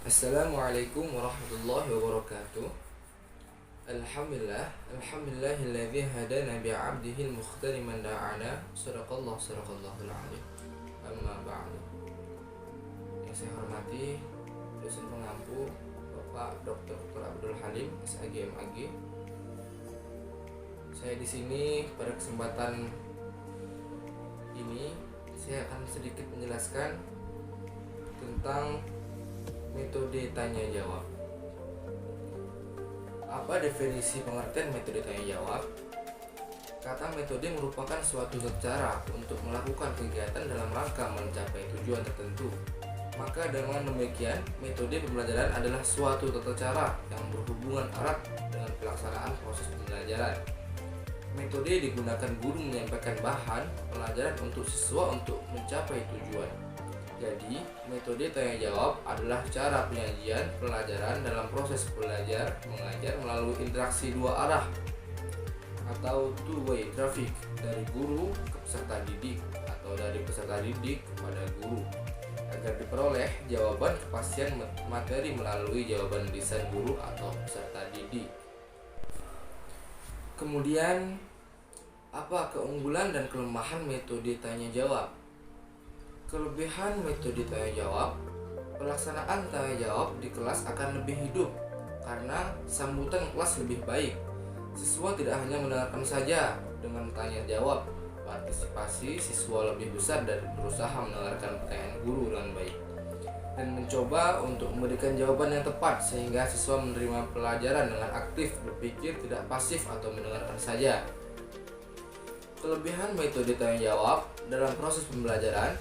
Assalamualaikum warahmatullahi wabarakatuh. Alhamdulillahilladzi hadana bi'abdihil mukhtari man da'ana. Sadaqallahul azim. Amma ba'du. Yang saya hormati dosen pengampu Bapak Dr. Abdul Halim SAG MAG. Saya di sini pada kesempatan ini saya akan sedikit menjelaskan tentang metode tanya jawab. Apa definisi pengertian metode tanya jawab? Kata metode merupakan suatu cara untuk melakukan kegiatan dalam rangka mencapai tujuan tertentu. Maka dengan demikian, metode pembelajaran adalah suatu tata cara yang berhubungan erat dengan pelaksanaan proses pembelajaran. Metode digunakan guru menyampaikan bahan pelajaran untuk siswa untuk mencapai tujuan. Jadi, metode tanya jawab adalah cara penyajian pelajaran dalam proses belajar mengajar melalui interaksi dua arah atau two-way traffic dari guru ke peserta didik atau dari peserta didik kepada guru agar diperoleh jawaban kepastian materi melalui jawaban lisan guru atau peserta didik. Kemudian, apa keunggulan dan kelemahan metode tanya jawab? Kelebihan metode tanya jawab, pelaksanaan tanya jawab di kelas akan lebih hidup karena sambutan kelas lebih baik. Siswa tidak hanya mendengarkan saja dengan tanya jawab, partisipasi siswa lebih besar dan berusaha mendengarkan pertanyaan guru dengan baik dan mencoba untuk memberikan jawaban yang tepat sehingga siswa menerima pelajaran dengan aktif, berpikir, tidak pasif atau mendengarkan saja. Kelebihan metode tanya jawab dalam proses pembelajaran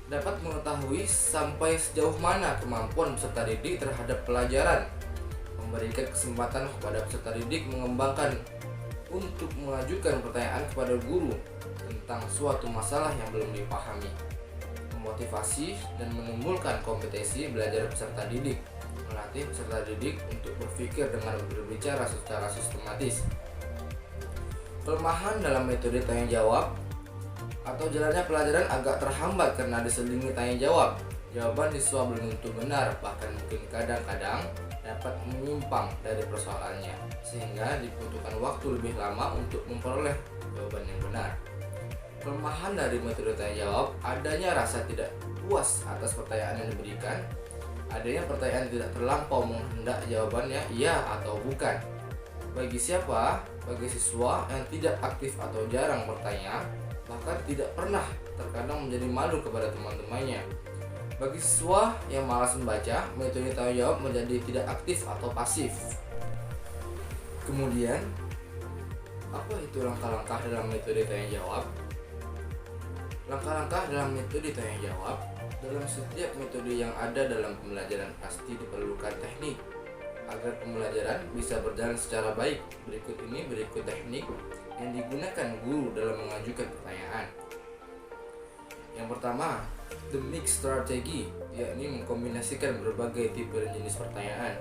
dapat mengetahui sampai sejauh mana kemampuan peserta didik terhadap pelajaran, memberikan kesempatan kepada peserta didik mengembangkan untuk mengajukan pertanyaan kepada guru tentang suatu masalah yang belum dipahami, memotivasi dan menimbulkan kompetensi belajar peserta didik, melatih peserta didik untuk berpikir dengan berbicara secara sistematis. Kelemahan dalam metode tanya jawab atau jalannya pelajaran agak terhambat karena diselingi tanya jawab. Jawaban siswa belum tentu benar, bahkan mungkin kadang-kadang dapat menyimpang dari persoalannya, sehingga dibutuhkan waktu lebih lama untuk memperoleh jawaban yang benar. Kelemahan dari metode tanya jawab, adanya rasa tidak puas atas pertanyaan yang diberikan, adanya pertanyaan tidak terlampau menghendak jawabannya iya atau bukan. Bagi siapa? Bagi siswa yang tidak aktif atau jarang bertanya, bahkan tidak pernah, terkadang menjadi malu kepada teman-temannya. Bagi siswa yang malas membaca, metode tanya jawab menjadi tidak aktif atau pasif. Kemudian, apa itu langkah-langkah dalam metode tanya jawab? Langkah-langkah dalam metode tanya jawab, dalam setiap metode yang ada dalam pembelajaran pasti diperlukan teknik agar pembelajaran bisa berjalan secara baik. Berikut teknik yang digunakan guru dalam mengajukan pertanyaan. Yang pertama, the mix strategy, yakni mengkombinasikan berbagai tipe dan jenis pertanyaan.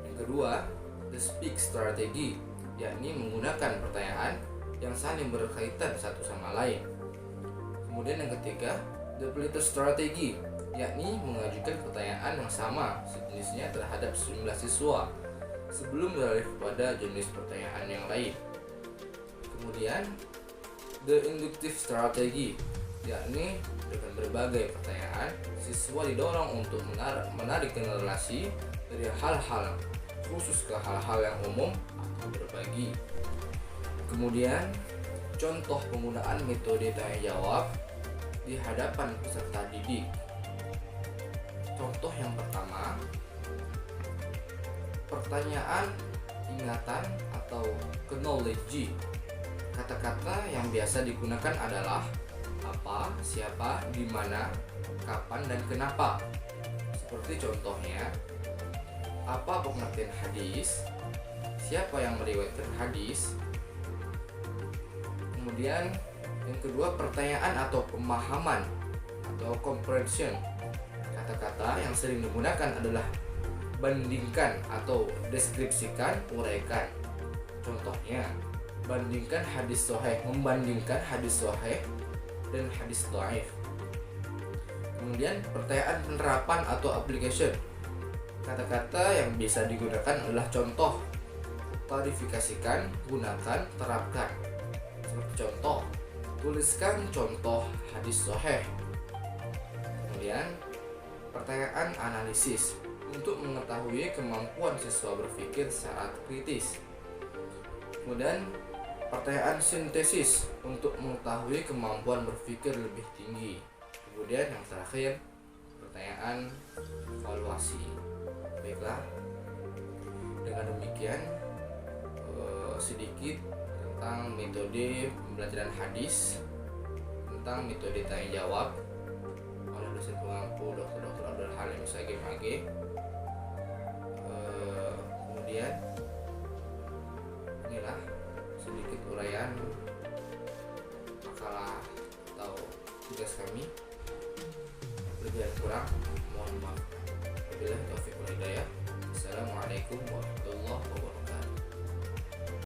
Yang kedua, the speak strategy, yakni menggunakan pertanyaan yang saling berkaitan satu sama lain. Kemudian yang ketiga, the filter strategy, yakni mengajukan pertanyaan yang sama sejenisnya terhadap sejumlah siswa sebelum beralih kepada jenis pertanyaan yang lain. Kemudian, the inductive strategy, yakni dengan berbagai pertanyaan, siswa didorong untuk menarik relasi dari hal-hal khusus ke hal-hal yang umum atau berbagi. Kemudian, contoh penggunaan metode tanya jawab di hadapan peserta didik. Contoh yang pertama, pertanyaan ingatan atau knowledge. Kata-kata yang biasa digunakan adalah apa, siapa, di mana, kapan, dan kenapa. Seperti contohnya, apa pengertian hadis, siapa yang meriwayatkan hadis. Kemudian yang kedua, pertanyaan atau pemahaman atau comprehension. Kata-kata yang sering digunakan adalah bandingkan atau deskripsikan, uraikan. Contohnya, bandingkan hadis sahih, membandingkan hadis sahih dan hadis dhaif. Kemudian pertanyaan penerapan atau application. Kata-kata yang bisa digunakan adalah contoh, klarifikasikan, gunakan, terapkan. Seperti contoh, tuliskan contoh hadis sahih. Kemudian pertanyaan analisis untuk mengetahui kemampuan siswa berpikir secara kritis. Kemudian pertanyaan sintesis untuk mengetahui kemampuan berpikir lebih tinggi. Kemudian yang terakhir, pertanyaan evaluasi. Baiklah, dengan demikian sedikit tentang metode pembelajaran hadis, tentang metode tanya jawab oleh dosen pengampu Dr. Abdul Halim Sagim AG. Kemudian inilah sedikit uraian makalah atau tugas kami. Lebih kurang mohon maaf. Wabillahi taufiq wal hidayah.